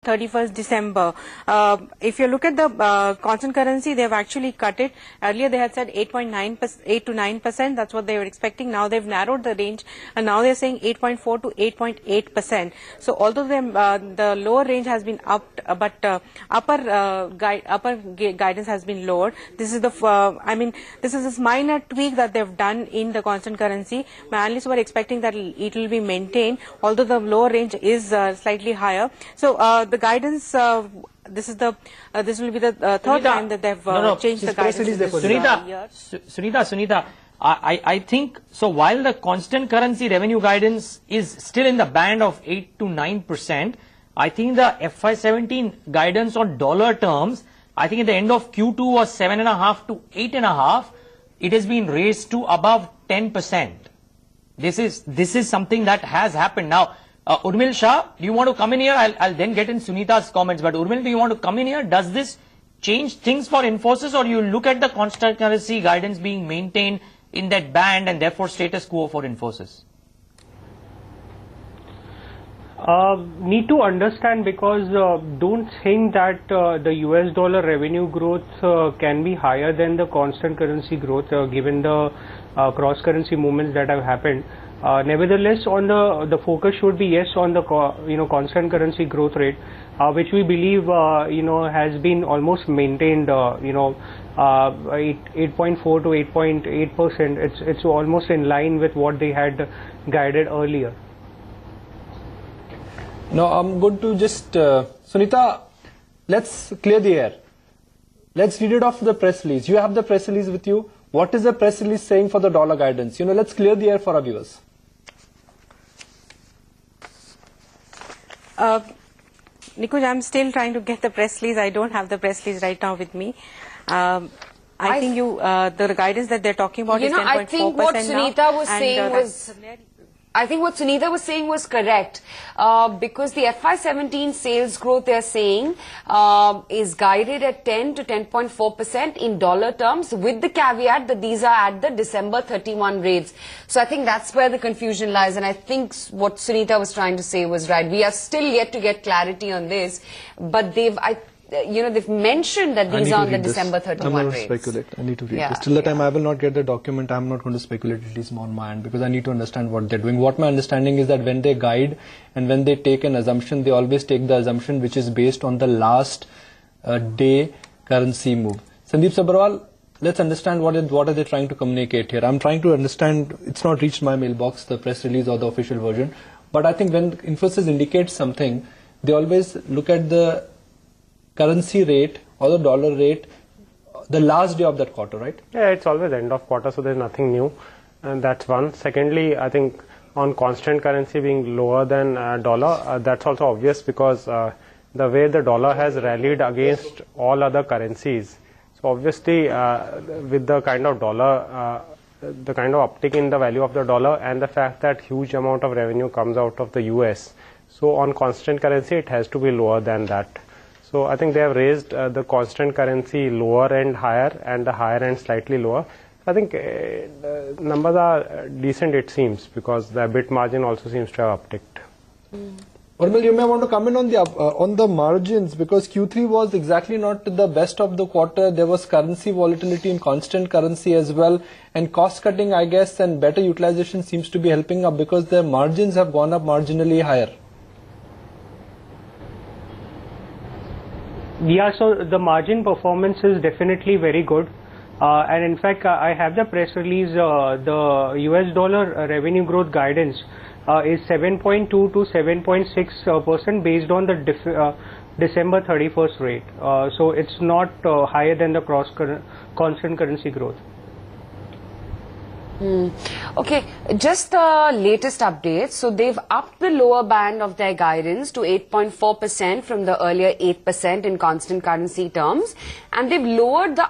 31st December. If you look at the constant currency, they have actually cut it. Earlier they had said 8.9%, 8 to 9%. That's what they were expecting. Now they've narrowed the range, and now they're saying 8.4 to 8.8%. So although the lower range has been upped, but upper guidance has been lowered. This is this is this minor tweak that they've done in the constant currency. My analysts were expecting that it will be maintained, although the lower range is slightly higher. So the guidance, this will be the third time that they've changed the guidance. Sunita, I think so. While the constant currency revenue guidance is still in the band of 8 to 9%, I think the FY17 guidance on dollar terms, I think at the end of Q2 was 7.5 to 8.5. It has been raised to above 10%. This is something that has happened. Now, Urmil, Shah, do you want to come in here? I'll then get in Sunita's comments. But Urmil, do you want to come in here? Does this change things for Infosys, or you look at the constant currency guidance being maintained in that band and therefore status quo for Infosys? Need to understand, because don't think that the US dollar revenue growth can be higher than the constant currency growth given the cross currency movements that have happened. Nevertheless, on the focus should be yes on the constant currency growth rate, which we believe has been almost maintained 8.4 to 8.8%. It's almost in line with what they had guided earlier. Now I'm going to just Sunita, let's clear the air. Let's read it off the press release. You have the press release with you. What is the press release saying for the dollar guidance? Let's clear the air for our viewers. Nikuj, I'm still trying to get the press release. I don't have the press release right now with me. I think the guidance that they're talking about is 10.4% now. I think what Sunita was saying was... I think what Sunita was saying was correct, because the FY17 sales growth they're saying is guided at 10 to 10.4% in dollar terms, with the caveat that these are at the December 31 rates. So I think that's where the confusion lies, and I think what Sunita was trying to say was right. We are still yet to get clarity on this, but they've mentioned that these are on the December 31 I'm not rates. going to speculate. I need to read this. Till the time I will not get the document, I'm not going to speculate, at least on my end, because I need to understand what they're doing. What my understanding is that when they guide and when they take an assumption, they always take the assumption which is based on the last day currency move. Sandeep Sabharwal, let's understand what are they trying to communicate here. I'm trying to understand. It's not reached my mailbox, the press release or the official version. But I think when Infosys indicates something, they always look at the currency rate or the dollar rate the last day of that quarter, right? Yeah, it's always end of quarter, so there's nothing new, and that's one. Secondly, I think on constant currency being lower than dollar, that's also obvious, because the way the dollar has rallied against all other currencies. So obviously, with the kind of dollar, the kind of uptick in the value of the dollar, and the fact that huge amount of revenue comes out of the US, so on constant currency it has to be lower than that. So I think they have raised the constant currency lower end higher and the higher end slightly lower. I think numbers are decent, it seems, because the EBIT margin also seems to have upticked. Urmil, you may want to comment on the margins, because Q3 was exactly not the best of the quarter. There was currency volatility in constant currency as well, and cost cutting, I guess, and better utilization seems to be helping up, because their margins have gone up marginally higher. Yeah, so the margin performance is definitely very good. And in fact, I have the press release. The US dollar revenue growth guidance is 7.2 to 7.6% based on the December 31st rate. So it's not higher than the constant currency growth. Okay, just the latest updates. So they've upped the lower band of their guidance to 8.4% from the earlier 8% in constant currency terms, and they've lowered the